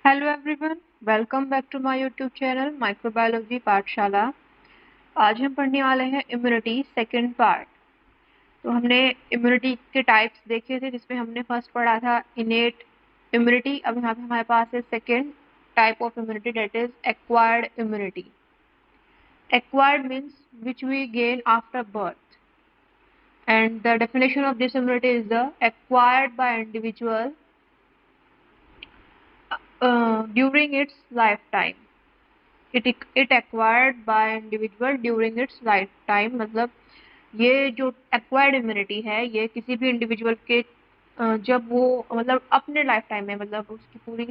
Hello everyone, welcome back to my YouTube channel microbiology Pathshala. आज हम पढ़ने वाले हैं इम्यूनिटी सेकंड पार्ट। तो हमने इम्यूनिटी के टाइप्स देखे थे, जिसमें हमने फर्स्ट पढ़ा था इनेट इम्यूनिटी। अब यहाँ पे हमारे पास है second type of immunity, that is acquired immunity. Acquired means which we gain after birth, and the definition of this immunity is the acquired by individual during its lifetime. It acquired by individual during its life time. मतलब ये जो acquired immunity है, ये किसी भी individual के जब वो मतलब अपने लाइफ टाइम में, मतलब उसकी पूरी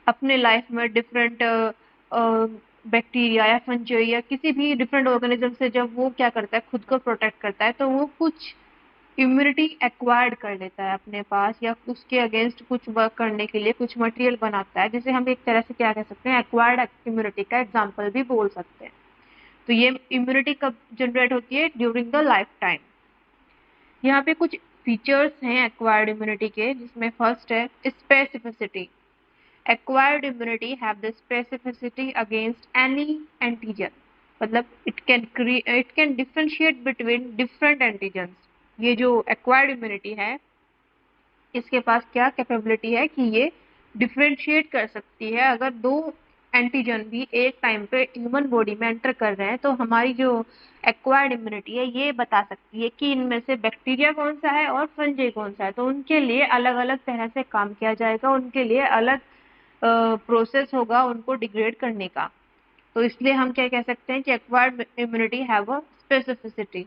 अपने लाइफ में डिफरेंट बैक्टीरिया या फंजी या किसी भी डिफरेंट ऑर्गेनिज्म से जब वो क्या करता है, खुद को प्रोटेक्ट करता है, तो वो कुछ इम्यूनिटी एक्वायर्ड कर लेता है अपने पास, या उसके अगेंस्ट कुछ वर्क करने के लिए कुछ मटेरियल बनाता है, जिसे हम एक तरह से क्या कह सकते हैं, एक्वायर्ड इम्यूनिटी का एग्जांपल भी बोल सकते हैं। तो ये इम्यूनिटी कब जनरेट होती है? During the life time. यहाँ पे कुछ फीचर्स हैं एक्वायर्ड इम्यूनिटी के, जिसमें फर्स्ट है specificity. Acquired immunity have the specificity against any antigen. मतलब it can differentiate between different antigens. ये जो एक्वायर्ड इम्यूनिटी है, इसके पास क्या कैपेबिलिटी है कि ये डिफरेंशिएट कर सकती है। अगर दो एंटीजन भी एक टाइम पे ह्यूमन बॉडी में एंटर कर रहे हैं, तो हमारी जो एक्वायर्ड इम्यूनिटी है ये बता सकती है कि इनमें से बैक्टीरिया कौन सा है और फंजी कौन सा है। तो उनके लिए अलग अलग तरह से काम किया जाएगा, उनके लिए अलग प्रोसेस होगा उनको डिग्रेड करने का। तो इसलिए हम क्या कह सकते हैं कि acquired immunity have a specificity.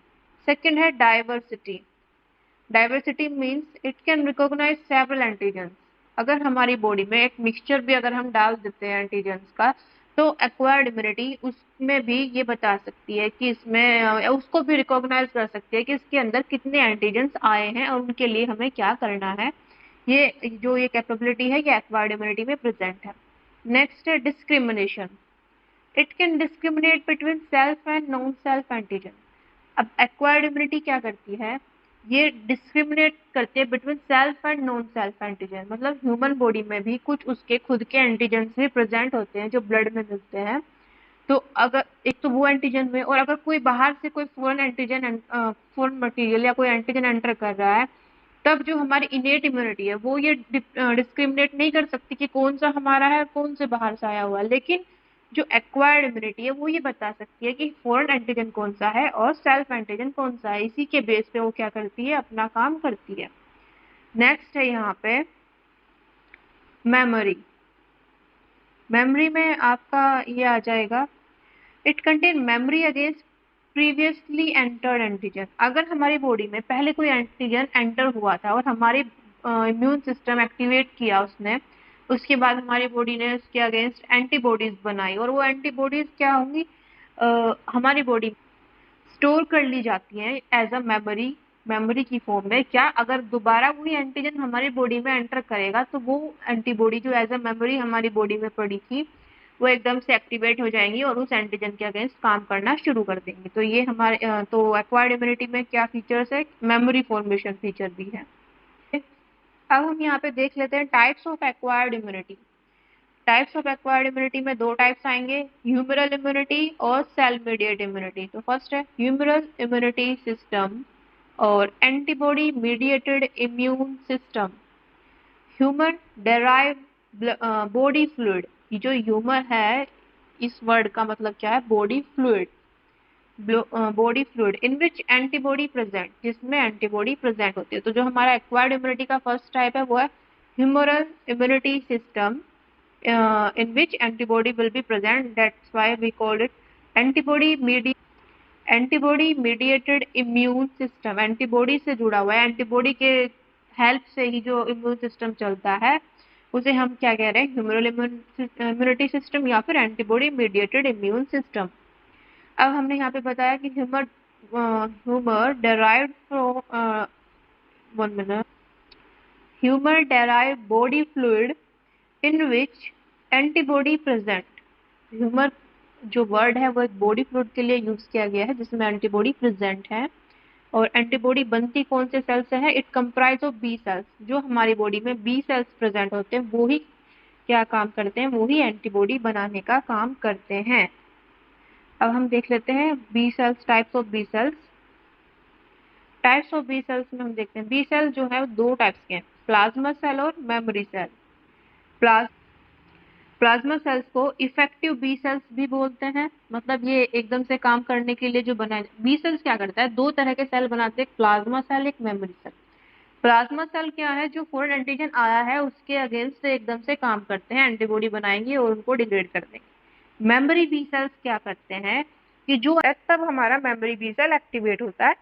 Second है diversity. Diversity means it can recognise several antigens. अगर हमारी बॉडी में एक मिक्सचर भी अगर हम डाल देते हैं एंटीजन्स का, तो एक्वायर्ड इम्यूनिटी उसमें भी ये बता सकती है कि इसमें उसको भी रिकॉग्नाइज कर सकती है कि इसके अंदर कितने एंटीजन्स आए हैं और उनके लिए हमें क्या करना है। ये कैपेबिलिटी है, ये एक्वायर्ड इम्यूनिटी में प्रेजेंट है। नेक्स्ट है discrimination. It can discriminate between self and non self antigen. अब एक्वायर्ड इम्यूनिटी क्या करती है? ये डिस्क्रिमिनेट करते हैं between self and non self antigen. मतलब ह्यूमन बॉडी में भी कुछ उसके खुद के एंटीजन भी प्रेजेंट होते हैं जो ब्लड में मिलते हैं। तो अगर एक तो वो एंटीजन में, और अगर कोई बाहर से कोई फॉरेन एंटीजन फॉरेन मटेरियल या कोई एंटीजन एंटर कर रहा है, तब जो हमारी इनेट इम्यूनिटी है वो ये डिस्क्रिमिनेट नहीं कर सकती कि कौन सा हमारा है कौन से बाहर से आया हुआ है। लेकिन जो एक्वायर्ड इम्यूनिटी है वो ये बता सकती है कि फॉरेन एंटीजन कौन सा है और सेल्फ एंटीजन कौन सा है। इसी के बेस पे वो क्या करती है, अपना काम करती है। नेक्स्ट है यहाँ पे मेमोरी। मेमोरी में आपका ये आ जाएगा, it contain memory against previously entered antigen. अगर हमारी बॉडी में पहले कोई एंटीजन एंटर हुआ था और हमारी इम्यून सिस्टम एक्टिवेट किया उसने, उसके बाद हमारी बॉडी ने उसके अगेंस्ट एंटीबॉडीज बनाई, और वो एंटीबॉडीज क्या होंगी, हमारी बॉडी स्टोर कर ली जाती हैं एज अ मेमोरी। मेमोरी की फॉर्म में क्या, अगर दोबारा वही एंटीजन हमारी बॉडी में एंटर करेगा, तो वो एंटीबॉडी जो एज अ मेमोरी हमारी बॉडी में पड़ी थी, वो एकदम से एक्टिवेट हो जाएंगी और उस एंटीजन के अगेंस्ट काम करना शुरू कर देंगे। तो ये हमारे तो एक्वायर्ड इम्यूनिटी में क्या फीचर्स है, मेमोरी फॉर्मेशन फीचर भी है। अब हम यहाँ पे देख लेते हैं types of acquired immunity. Types of acquired immunity में दो टाइप्स आएंगे, ह्यूमरल इम्यूनिटी और सेल मीडिएट इम्यूनिटी। तो फर्स्ट है ह्यूमरल इम्यूनिटी सिस्टम और antibody mediated immune system. Humour derive body fluid. ये जो ह्यूमर है, इस वर्ड का मतलब क्या है, body fluid. Body fluid in which antibody present, जिसमें एंटीबॉडी प्रेजेंट होती है। तो जो हमारा एक्वायर्ड इम्यूनिटी का फर्स्ट टाइप है वो है humoral immunity system in which antibody will be present. That's why we call it antibody mediated immune system। Antibody से जुड़ा हुआ है, एंटीबॉडी के हेल्प से ही जो इम्यून सिस्टम चलता है, उसे हम क्या कह रहे हैं, ह्यूमरल इम्यूनिटी सिस्टम या फिर एंटीबॉडी मीडिएटेड इम्यून सिस्टम। अब हमने यहाँ पे बताया कि humour derived from one minute humour derived body fluid in which antibody present. Humour जो वर्ड है वो एक बॉडी फ्लूइड के लिए यूज किया गया है जिसमें एंटीबॉडी प्रेजेंट है। और एंटीबॉडी बनती कौन से सेल से है? It comprise of B cells. जो हमारी बॉडी में बी सेल्स प्रेजेंट होते हैं वो ही क्या काम करते हैं, वो ही एंटीबॉडी बनाने का काम करते हैं। अब हम देख लेते हैं B cells, types of B cells. Types of B cells में हम देखते हैं बी सेल जो है वो दो टाइप्स के हैं, प्लाज्मा सेल और मेमोरी सेल। प्लाज प्लाज्मा सेल्स को इफेक्टिव बी सेल्स भी बोलते हैं, मतलब ये एकदम से काम करने के लिए जो बनाए। बी सेल्स क्या करता है, दो तरह के सेल बनाते हैं, एक प्लाज्मा सेल, एक मेमोरी सेल। प्लाज्मा सेल क्या है, जो फॉरेन एंटीजन आया है उसके अगेंस्ट एकदम से काम करते हैं, एंटीबॉडी बनाएंगे और उनको डिग्रेड कर देंगे। मेमोरी बी सेल्स क्या करते हैं कि जो तब हमारा मेमोरी बी सेल एक्टिवेट होता है,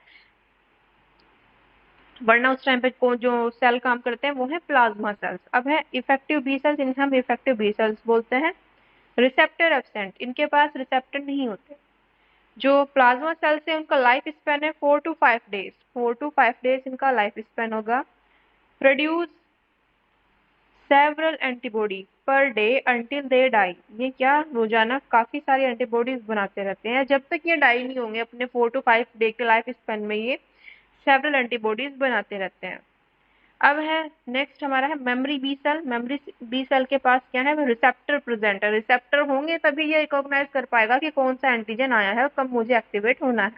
वरना उस टाइम पे जो सेल काम करते हैं वो है प्लाज्मा सेल्स। अब है इफेक्टिव बी सेल्स, इन्हें हम इफेक्टिव बी सेल्स बोलते हैं। रिसेप्टर एब्सेंट, इनके पास रिसेप्टर नहीं होते। जो प्लाज्मा सेल्स है उनका लाइफ स्पेन है 4 to 5 डेज, 4 to 5 डेज इनका लाइफ स्पेन होगा। Produce several antibody per day until they die, ये क्या रोजाना काफी सारी एंटीबॉडीज बनाते रहते हैं जब तक ये डाई नहीं होंगे, अपने 4 to 5 डे के लाइफ स्पेन में ये सेवरल एंटीबॉडीज बनाते रहते हैं। अब है नेक्स्ट हमारा है memory B cell. Memory B cell के पास क्या है, रिसेप्टर प्रेजेंट है, रिसेप्टर होंगे तभी ये रिकॉग्नाइज कर पाएगा कि कौन सा एंटीजन आया है और कब मुझे एक्टिवेट होना है।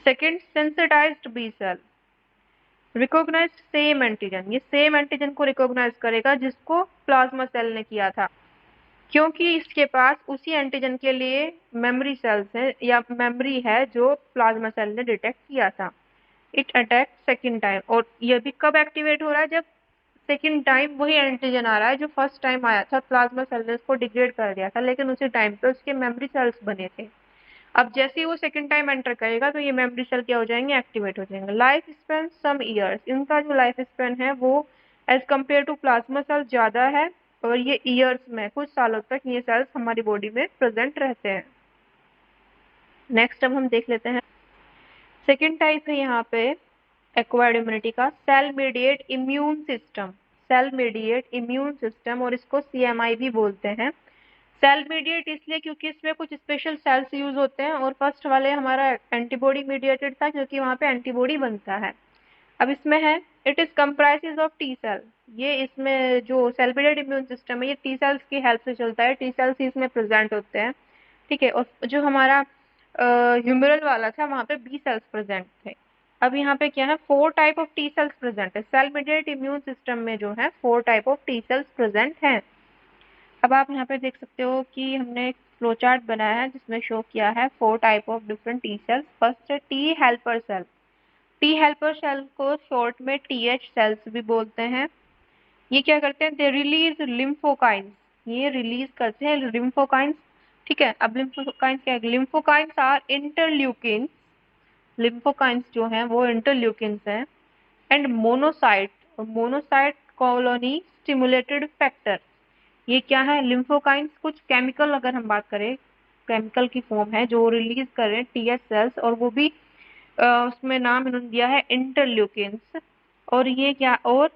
Second, sensitized B cell recognize same antigen, ये सेम एंटीजन को रिकॉग्नाइज करेगा जिसको प्लाज्मा सेल ने किया था, क्योंकि इसके पास उसी एंटीजन के लिए मेमोरी सेल्स है या मेमोरी है जो प्लाज्मा सेल ने डिटेक्ट किया था। इट अटैक सेकेंड टाइम, और ये भी कब एक्टिवेट हो रहा है, जब सेकेंड टाइम वही एंटीजन आ रहा है जो फर्स्ट टाइम आया था, प्लाज्मा सेल ने उसको डिग्रेड कर दिया था, लेकिन उसी टाइम पे उसके मेमोरी सेल्स बने थे। अब जैसे ही वो सेकेंड टाइम एंटर करेगा तो ये मेमोरी सेल क्या हो जाएंगे, एक्टिवेट हो जाएंगे। लाइफ स्पेन सम ईयर्स, इनका जो लाइफ स्पेन है वो as compare to plasma cell ज्यादा है, और ये ईयर्स में कुछ सालों तक ये सेल्स हमारी बॉडी में प्रेजेंट रहते हैं। नेक्स्ट अब हम देख लेते हैं सेकेंड टाइप है यहाँ पे एक्वायर्ड इम्यूनिटी का, cell mediate immune system. Cell mediate immune system, और इसको सीएमआई भी बोलते हैं। सेल मीडिएट इसलिए क्योंकि इसमें कुछ स्पेशल सेल्स यूज होते हैं, और फर्स्ट वाले हमारा एंटीबॉडी मीडिएटेड था क्योंकि वहां पे एंटीबॉडी बनता है। अब इसमें है it is comprises of T cell, ये इसमें जो सेल मीडिएटेड इम्यून सिस्टम है ये टी सेल्स की हेल्प से चलता है, टी सेल्स ही इसमें प्रेजेंट होते हैं, ठीक है। और जो हमारा ह्यूमरल वाला था वहां पे बी सेल्स प्रेजेंट थे। अब यहाँ पे क्या है, 4 type of T cells present है, सेल मीडिएटेड इम्यून सिस्टम में जो है 4 type of T cells present हैं। अब आप यहाँ पे देख सकते हो कि हमने एक फ्लो चार्ट बनाया है जिसमें शो किया है 4 type of different T cells. First है T helper cell. T helper cell को शॉर्ट में टीएच सेल्स भी बोलते हैं। ये क्या करते हैं, दे रिलीज लिम्फोकाइंस, ये रिलीज करते हैं लिम्फोकाइंस, ठीक है। अब लिम्फोकाइंस क्या है, लिम्फोकाइंस आर इंटरल्यूकिन, लिम्फोकाइंस जो हैं वो इंटरल्यूकिन्स हैं। And monocyte, monocyte colony stimulated factor, ये क्या है, लिम्फोकाइंस कुछ केमिकल, अगर हम बात करें केमिकल की फॉर्म है जो रिलीज कर रहे हैं टीएच सेल्स, और वो भी उसमें नाम इन्होंने दिया है इंटरल्यूकिन्स। और ये क्या, और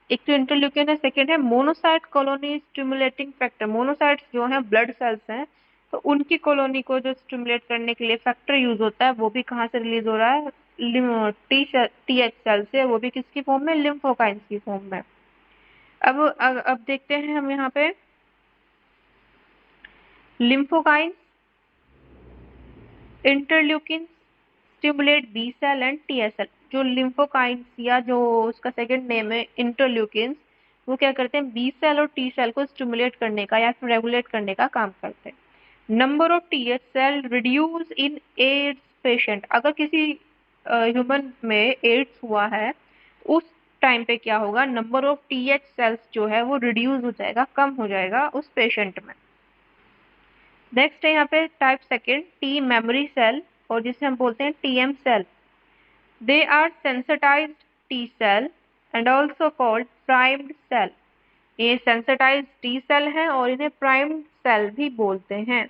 एक तो इंटरल्यूकिन है, सेकेंड है monocyte colony stimulating factor. Monocytes जो है ब्लड सेल्स हैं, तो उनकी कॉलोनी को जो स्टिमुलेट करने के लिए फैक्टर यूज होता है, वो भी कहाँ से रिलीज हो रहा है, टीएच सेल से, वो भी किसकी फॉर्म में, लिम्फोकाइंस की फॉर्म में। अब देखते हैं हम यहाँ पे lymphokines, interleukin stimulate B cell and TS cell. जो लिम्फोकाइंस या जो उसका सेकंड नेम है इंटरल्यूकिन, वो क्या करते हैं, बी सेल और टी सेल को स्टिमुलेट करने का या फिर रेगुलेट करने का काम करते हैं। Number of TH cell reduce in AIDS patient, अगर किसी ह्यूमन में एड्स हुआ है उस टाइम पे क्या होगा, नंबर ऑफ टीएच सेल्स जो है वो रिड्यूस हो जाएगा, कम हो जाएगा उस पेशेंट में। नेक्स्ट है यहाँ पे type second T memory cell, और जिसे हम बोलते हैं TM cell. They are sensitized T cell and also called primed cell, ये सेंसिटाइज्ड टी सेल है और इन्हें प्राइम्ड सेल भी बोलते हैं।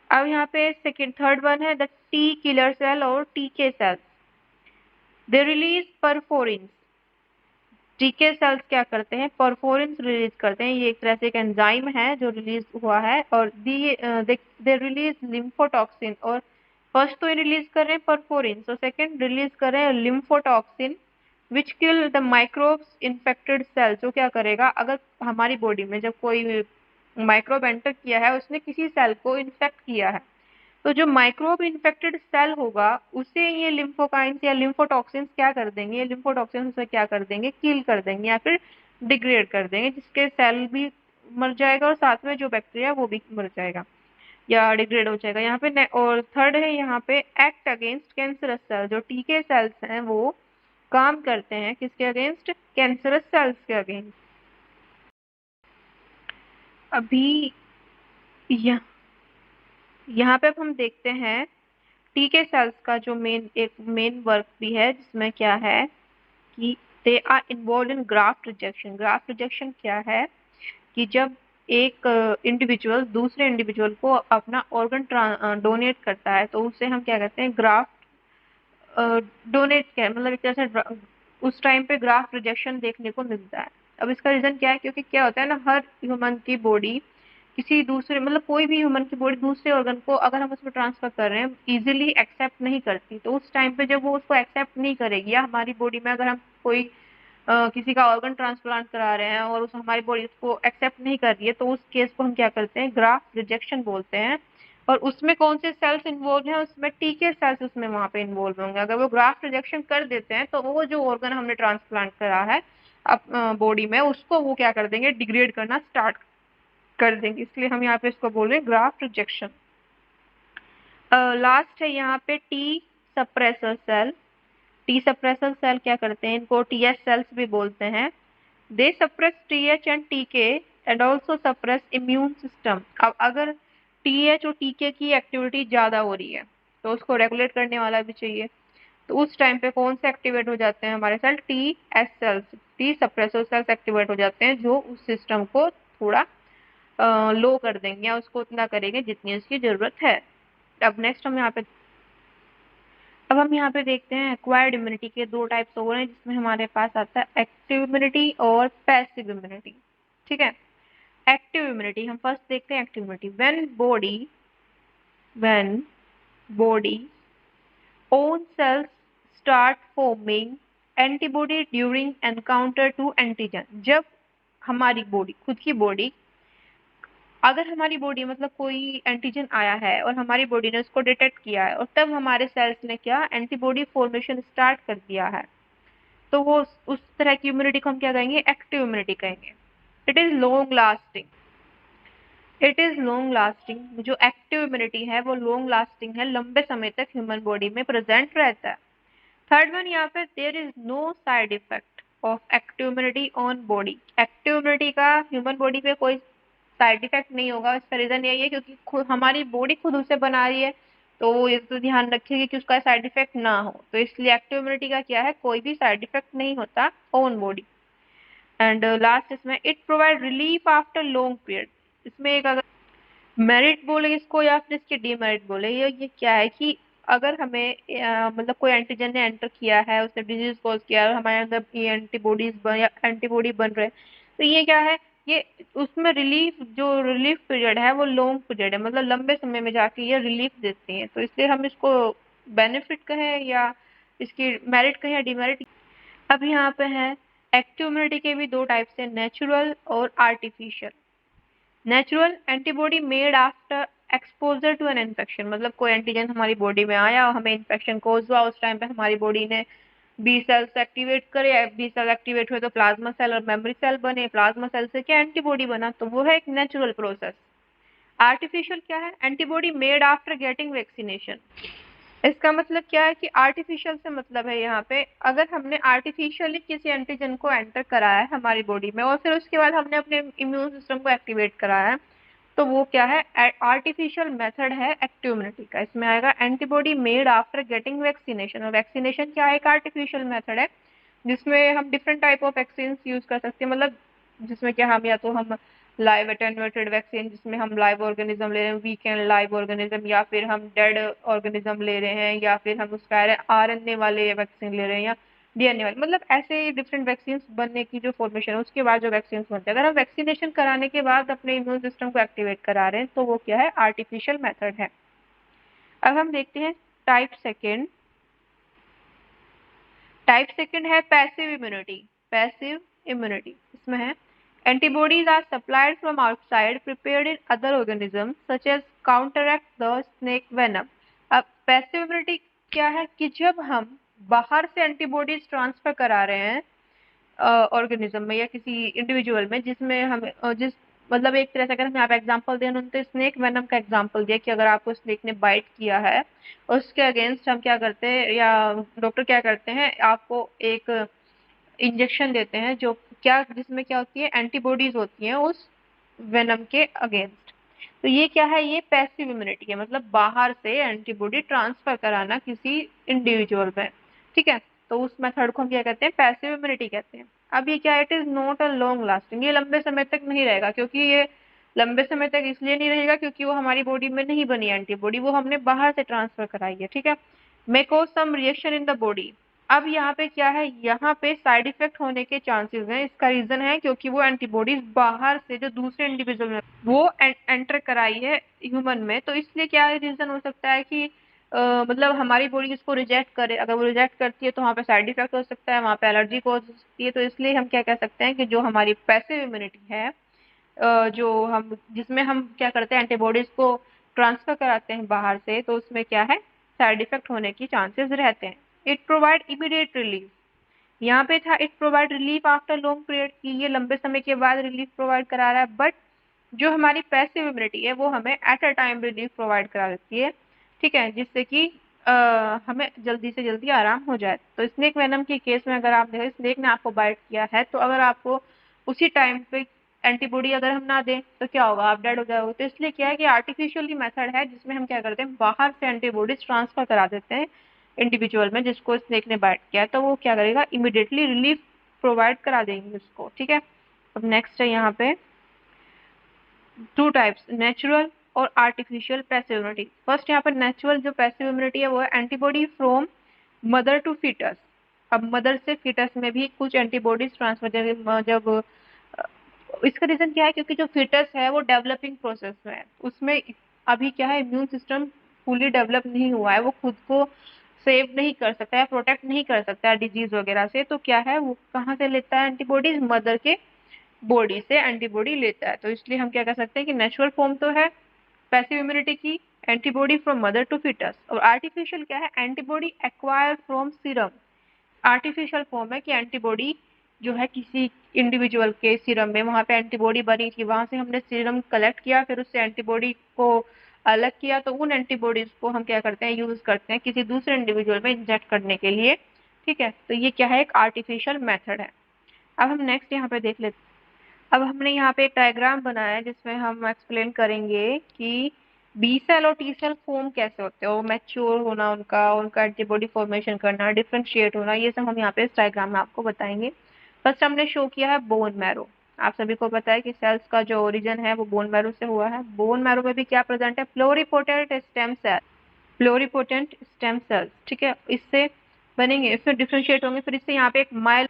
अब यहाँ पे सेकेंड थर्ड वन है द टी किलर सेल और टीके सेल। दे रिलीज परफोरिन, टीके सेल्स क्या करते हैं, परफोरिन रिलीज करते हैं, ये एक तरह से एक एंजाइम है जो रिलीज हुआ है, और दे रिलीज लिम्फोटॉक्सिन, और फर्स्ट तो ये रिलीज कर रहे हैं परफोरिन, तो सेकंड रिलीज कर रहे हैं lymphotoxin, which kill the microbes infected cells. जो क्या करेगा, अगर हमारी बॉडी में जब कोई माइक्रोब एंटर किया है, उसने किसी सेल को इन्फेक्ट किया है, तो जो माइक्रोब इन्फेक्टेड सेल होगा उसे ये लिम्फोकाइंस या लिम्फोटॉक्सिन्स क्या कर देंगे, ये लिम्फोटॉक्सिन्स उसे क्या कर देंगे, किल कर देंगे या फिर डिग्रेड कर देंगे, जिसके सेल भी मर जाएगा और साथ में जो बैक्टीरिया वो भी मर जाएगा या डिग्रेड हो जाएगा यहाँ पे। और थर्ड है यहाँ पे एक्ट अगेंस्ट कैंसरस सेल। जो टीके सेल्स हैं वो काम करते हैं किसके अगेंस्ट, कैंसरस सेल्स के अगेंस्ट। अभी यह, यहाँ पे अब हम देखते हैं टीके सेल्स का जो एक मेन वर्क भी है, जिसमें क्या है कि they are involve in graft rejection. Graft rejection क्या है कि जब एक इंडिविजुअल दूसरे इंडिविजुअल को अपना ऑर्गन डोनेट करता है, तो उसे हम क्या कहते हैं, ग्राफ्ट डोनेट किया, मतलब एक तरह से उस टाइम पे ग्राफ्ट रिजेक्शन देखने को मिलता है। अब इसका रीजन क्या है, क्योंकि क्या होता है ना, हर ह्यूमन की बॉडी किसी दूसरे, मतलब कोई भी ह्यूमन की बॉडी दूसरे ऑर्गन को अगर हम उसमें ट्रांसफर कर रहे हैं इजीली एक्सेप्ट नहीं करती। तो उस टाइम पे जब वो उसको एक्सेप्ट नहीं करेगी, या हमारी बॉडी में अगर हम कोई किसी का ऑर्गन ट्रांसप्लांट करा रहे हैं और उस हमारी बॉडी उसको एक्सेप्ट नहीं कर रही है, तो उस केस को हम क्या करते हैं, ग्राफ्ट रिजेक्शन बोलते हैं। और उसमें कौन से सेल्स इन्वॉल्व हैं, उसमें टीके सेल्स उसमें वहां पे इन्वॉल्व होंगे। अगर वो ग्राफ्ट रिजेक्शन कर देते हैं तो वो जो ऑर्गन हमने ट्रांसप्लांट करा है अब बॉडी में, उसको वो क्या कर देंगे, डिग्रेड करना स्टार्ट कर देंगे। इसलिए हम यहाँ पे इसको बोल रहे हैं ग्राफ्ट रिजेक्शन। लास्ट है यहाँ पे T suppressor cell. T suppressor cell क्या करते हैं, इनको टीएस सेल्स भी बोलते हैं। They suppress TH and TK and also suppress immune system. अब अगर टीएच और टीके की एक्टिविटी ज्यादा हो रही है तो उसको रेगुलेट करने वाला भी चाहिए। तो उस टाइम पे कौन से एक्टिवेट हो जाते हैं हमारे cell, T S cells, T suppressor cells activate हो जाते हैं, जो उस सिस्टम को थोड़ा लो कर देंगे या उसको उतना करेंगे जितनी उसकी जरूरत है। अब हम यहाँ पे देखते हैं एक्वायर्ड इम्यूनिटी के दो टाइप्स हो रहे हैं, जिसमें हमारे पास आता है एक्टिव इम्यूनिटी और पैसिव इम्यूनिटी। ठीक है, एक्टिव इम्यूनिटी हम फर्स्ट देखते हैं। Active immunity, when body own cells start forming antibody during encounter to antigen. जब हमारी बॉडी, खुद की बॉडी, अगर हमारी बॉडी मतलब कोई एंटीजन आया है और हमारी बॉडी ने उसको डिटेक्ट किया है और तब हमारे सेल्स ने क्या, एंटीबॉडी फॉर्मेशन स्टार्ट कर दिया है, तो वो उस तरह की इम्यूनिटी को हम क्या कहेंगे, एक्टिव इम्यूनिटी कहेंगे। It is long lasting. It is long lasting. जो एक्टिव इम्यूनिटी है वो लॉन्ग लास्टिंग है, लंबे समय तक ह्यूमन बॉडी में प्रेजेंट रहता है। थर्ड वन यहाँ पे, there is no side effect of active immunity on body. Active immunity का ह्यूमन बॉडी पे कोई साइड इफेक्ट नहीं होगा। इसका रीजन यही है क्योंकि खुद हमारी बॉडी खुद उसे बना रही है, तो वो ये तो ध्यान रखेगी कि उसका साइड इफेक्ट ना हो। तो इसलिए एक्टिव इम्यूनिटी का क्या है, कोई भी साइड इफेक्ट नहीं होता ऑन बॉडी। एंड लास्ट इसमें, it provide relief after long period. इसमें एक अगर मेरिट बोले इसको या फिर इसके डीमेरिट बोले, ये क्या है कि अगर हमें मतलब कोई एंटीजन ने एंटर किया है, उसने डिजीज कॉज किया है और हमारे अंदर ये एंटीबॉडीज बन या एंटीबॉडी बन रहे हैं, तो ये क्या है, ये उसमें रिलीफ, जो रिलीफ पीरियड है वो लॉन्ग पीरियड है, मतलब लंबे समय में जाके ये रिलीफ देती है। तो इसलिए हम इसको बेनिफिट कहें या इसकी मेरिट कहें या डिमेरिट। अब यहाँ पे है, एक्टिव इम्यूनिटी के भी दो टाइप्स है, नेचुरल और artificial. Natural antibody made after exposure to an infection, मतलब कोई एंटीजन हमारी बॉडी में आया और हमें इन्फेक्शन कोज हुआ, उस टाइम पे हमारी बॉडी ने बी सेल्स एक्टिवेट करे, बी सेल एक्टिवेट हुए तो प्लाज्मा सेल और मेमोरी सेल बने, प्लाज्मा सेल से क्या एंटीबॉडी बना, तो वो है एक नेचुरल प्रोसेस। आर्टिफिशियल क्या है, antibody made after getting vaccination. इसका मतलब क्या है कि आर्टिफिशियल से मतलब है यहाँ पे, अगर हमने आर्टिफिशियली किसी एंटीजन को एंटर कराया है हमारी बॉडी में और फिर उसके बाद हमने अपने इम्यून सिस्टम को एक्टिवेट कराया है, तो वो क्या है, आर्टिफिशियल मेथड है एक्टिव इम्यूनिटी का। इसमें आएगा antibody made after getting vaccination. और वैक्सीनेशन क्या है, एक आर्टिफिशियल मेथड है जिसमें हम different type of vaccine use कर सकते हैं, मतलब जिसमें क्या हम या तो हम लाइव एटेन्यूएटेड वैक्सीन, जिसमें हम लाइव ऑर्गेनिज्म ले रहे हैं, वीकेंड लाइव ऑर्गेनिज्म, या फिर हम डेड ऑर्गेनिज्म ले रहे हैं, या फिर हम उसका आरएनए वाले वैक्सीन ले रहे हैं, या डीएनए वाले, मतलब ऐसे डिफरेंट वैक्सीन बनने की जो फॉर्मेशन है उसके बाद जो वैक्सीन बनते हैं, अगर हम वैक्सीनेशन कराने के बाद अपने इम्यून सिस्टम को एक्टिवेट करा रहे हैं तो वो क्या है, आर्टिफिशियल मेथड है। अब हम देखते हैं टाइप सेकेंड। टाइप सेकंड है पैसिव इम्यूनिटी। पैसिव इम्यूनिटी इसमें है antibodies are supplied from outside prepared in other organism such as counteract the snake venom. अब पैसिव इम्यूनिटी क्या है कि जब हम बाहर से एंटीबॉडीज ट्रांसफर करा रहे हैं ऑर्गेनिज्म में या किसी इंडिविजुअल में जिसमें हमें जिस मतलब एक तरह से अगर हम यहाँ पे एग्जांपल दें उन्होंने तो स्नेक वेनम का एग्जांपल दिया कि अगर आपको स्नेक ने बाइट किया है उसके अगेंस्ट हम क्या करते हैं या डॉक्टर क्या करते हैं आपको एक इंजेक्शन देते हैं जो क्या जिसमें क्या होती है एंटीबॉडीज होती हैं उस वेनम के अगेंस्ट। तो ये क्या है ये पैसिव इम्यूनिटी है मतलब बाहर से एंटीबॉडी ट्रांसफर कराना किसी इंडिविजुअल में। ठीक है तो उस मेथड को हम क्या कहते हैं पैसिव इम्यूनिटी कहते हैं। अब ये क्या it is not a long lasting ये लंबे समय तक नहीं रहेगा क्योंकि ये लंबे समय तक इसलिए नहीं रहेगा क्योंकि वो हमारी बॉडी में नहीं बनी एंटीबॉडी वो हमने बाहर से ट्रांसफर कराई है। ठीक है may cause some reaction in the body. अब यहाँ पे क्या है यहाँ पे साइड इफेक्ट होने के चांसेस हैं इसका रीजन है क्योंकि वो एंटीबॉडीज बाहर से जो दूसरे इंडिविजुअल में वो एंटर कराई है ह्यूमन में तो इसलिए क्या रीजन हो सकता है कि मतलब हमारी बॉडी इसको रिजेक्ट करे अगर वो रिजेक्ट करती है तो वहाँ पे साइड इफेक्ट हो सकता है वहाँ पे एलर्जी हो सकती है। तो इसलिए हम क्या कह सकते हैं कि जो हमारी पैसिव इम्यूनिटी है जो हम जिसमें हम क्या करते हैं एंटीबॉडीज को ट्रांसफर कराते हैं बाहर से तो उसमें क्या है साइड इफेक्ट होने की चांसेस रहते हैं। इट प्रोवाइड इमीडिएट रिलीफ यहाँ पे था it provide relief after long period की ये लंबे समय के बाद रिलीफ प्रोवाइड करा रहा है बट जो हमारी पैसिव इम्यूनिटी है वो हमें at a time relief provide करा देती है। ठीक है जिससे कि हमें जल्दी से जल्दी आराम हो जाए। तो स्नेक वेनम के केस में अगर आप देखें स्नेक ने आपको बाइट किया है तो अगर आपको उसी टाइम पे एंटीबॉडी अगर हम ना दें तो क्या होगा आप डेड हो जाओगे। तो इसलिए क्या है कि आर्टिफिशियली मेथड है जिसमें हम क्या करते हैं बाहर से एंटीबॉडीज ट्रांसफर करा देते हैं इंडिविजुअल में जिसको स्नेक ने बाइट किया है तो वो क्या करेगा इमिडिएटली रिलीफ प्रोवाइड करा देंगे उसको। ठीक है अब नेक्स्ट है यहाँ पे टू टाइप्स नेचुरल और आर्टिफिशियल पैसिव इम्यूनिटी। फर्स्ट यहाँ पर नेचुरल जो पैसिव इम्यूनिटी है वो है antibody from mother to foetus. अब मदर से फीटस में भी कुछ एंटीबॉडीज ट्रांसफर जब इसका रीजन क्या है क्योंकि जो फीटस है वो डेवलपिंग प्रोसेस में है उसमें अभी क्या है इम्यून सिस्टम फुली डेवलप नहीं हुआ है वो खुद को सेव नहीं कर सकता है प्रोटेक्ट नहीं कर सकता है डिजीज वगैरह से। तो क्या है वो कहाँ से लेता है एंटीबॉडीज मदर के बॉडी से एंटीबॉडी लेता है। तो इसलिए हम क्या कह सकते हैं कि नेचुरल फॉर्म तो है पैसिव इम्यूनिटी की antibody from mother to foetus और आर्टिफिशियल क्या है antibody acquired from serum. Artificial form है कि एंटीबॉडी जो है किसी इंडिविजुअल के सीरम में वहां पे एंटीबॉडी बनी थी वहां से हमने सीरम कलेक्ट किया फिर उससे एंटीबॉडी को अलग किया तो उन एंटीबॉडीज को हम क्या करते हैं यूज करते हैं किसी दूसरे इंडिविजुअल में इंजेक्ट करने के लिए। ठीक है तो ये क्या है एक आर्टिफिशियल मेथड है। अब हम नेक्स्ट यहाँ पे देख लेते हैं। अब हमने यहाँ पे एक डायग्राम बनाया है जिसमें हम एक्सप्लेन करेंगे कि बी सेल और टी सेल फॉर्म कैसे होते हैं और मैच्योर होना उनका उनका एंटीबॉडी फॉर्मेशन करना डिफरेंशिएट होना ये सब हम यहाँ पे इस डायग्राम में आपको बताएंगे। फर्स्ट हमने शो किया है बोन मैरो। आप सभी को पता है कि सेल्स का जो ओरिजिन है वो बोन मैरो से हुआ है। बोन मैरो में भी क्या प्रेजेंट है प्लोरीपोटेंट स्टेम सेल प्लोरीपोटेंट स्टेम सेल्स। ठीक है इससे बनेंगे फिर डिफरेंशिएट होंगे फिर इससे यहाँ पे एक माइल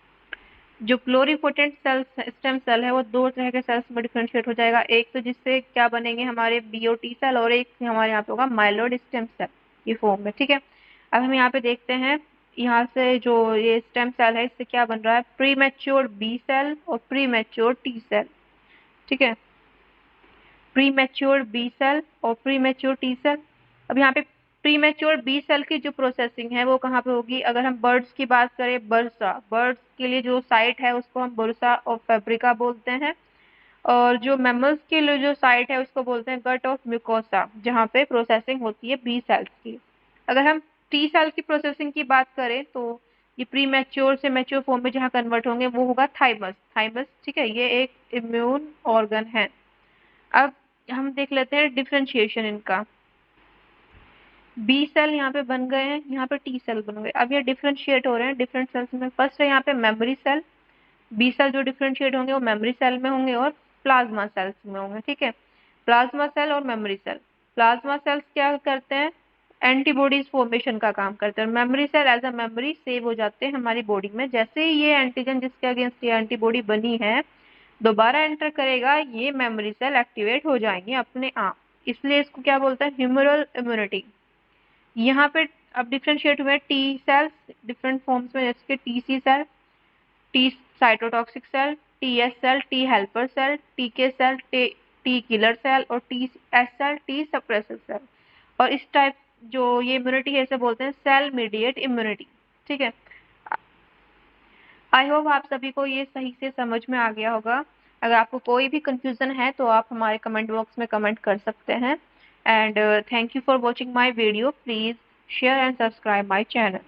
जो प्लोरीपोटेंट सेल्स स्टेम सेल है वो दो तरह के सेल्स में डिफरेंशिएट हो जाएगा एक तो जिससे क्या बनेंगे हमारे बीओटी सेल और एक हमारे यहाँ पे होगा माइलोइड स्टेम सेल ये फॉर्म में। ठीक है अब हम यहाँ पे देखते हैं यहाँ से जो ये स्टेम सेल है इससे क्या बन रहा है प्री मैच्योर बी सेल और प्री मैच्योर टी सेल। ठीक है प्री मैच्योर बी सेल और प्री मैच्योर टी सेल। अब यहाँ पे प्री मैच्योर बी सेल की जो प्रोसेसिंग है वो कहाँ पे होगी अगर हम बर्ड्स की बात करें बर्सा बर्ड्स के लिए जो साइट है उसको हम बुरसा और फेब्रिका बोलते हैं और जो मैमल्स के लिए जो साइट है उसको बोलते हैं गट ऑफ म्यूकोसा जहाँ पे प्रोसेसिंग होती है बी सेल्स की। अगर हम टी सेल की प्रोसेसिंग की बात करें तो ये प्री मैच्योर से मैच्योर फॉर्म में जहाँ कन्वर्ट होंगे वो होगा थाइमस थाइमस। ठीक है ये एक इम्यून ऑर्गन है। अब हम देख लेते हैं डिफरेंशिएशन इनका बी सेल यहाँ पे बन गए हैं यहाँ पे टी सेल बन गए। अब ये डिफरेंशिएट हो रहे हैं डिफरेंट सेल्स में। फर्स्ट है यहाँ पे मेमोरी सेल बी सेल जो डिफरेंशिएट होंगे वो मेमोरी सेल में होंगे और प्लाज्मा सेल्स में होंगे। ठीक है प्लाज्मा सेल और मेमोरी सेल। प्लाज्मा सेल्स क्या करते हैं एंटीबॉडीज फॉर्मेशन का काम करते हैं और memory cell as a memory save हो जाते हैं हमारी बॉडी में। जैसे ही ये एंटीजन जिसके अगेंस्ट ये एंटीबॉडी बनी है दोबारा एंटर करेगा ये मेमोरी सेल एक्टिवेट हो जाएंगे अपने आप इसलिए इसको क्या बोलते हैं ह्यूमरल इम्यूनिटी। यहाँ पे अब डिफ्रेंशिएट हुए टी सेल्स डिफरेंट फॉर्म्स में, जैसे कि T C cell, T cytotoxic cell, T S cell, T helper cell, T K cell, T killer cell और T S cell, T suppressor cell. और इस टाइप जो ये इम्यूनिटी है इसे बोलते हैं सेल मीडिएट इम्यूनिटी। ठीक है, आई होप आप सभी को ये सही से समझ में आ गया होगा। अगर आपको कोई भी कंफ्यूजन है तो आप हमारे कमेंट बॉक्स में कमेंट कर सकते हैं। And thank you for watching my video. Please share and subscribe my channel.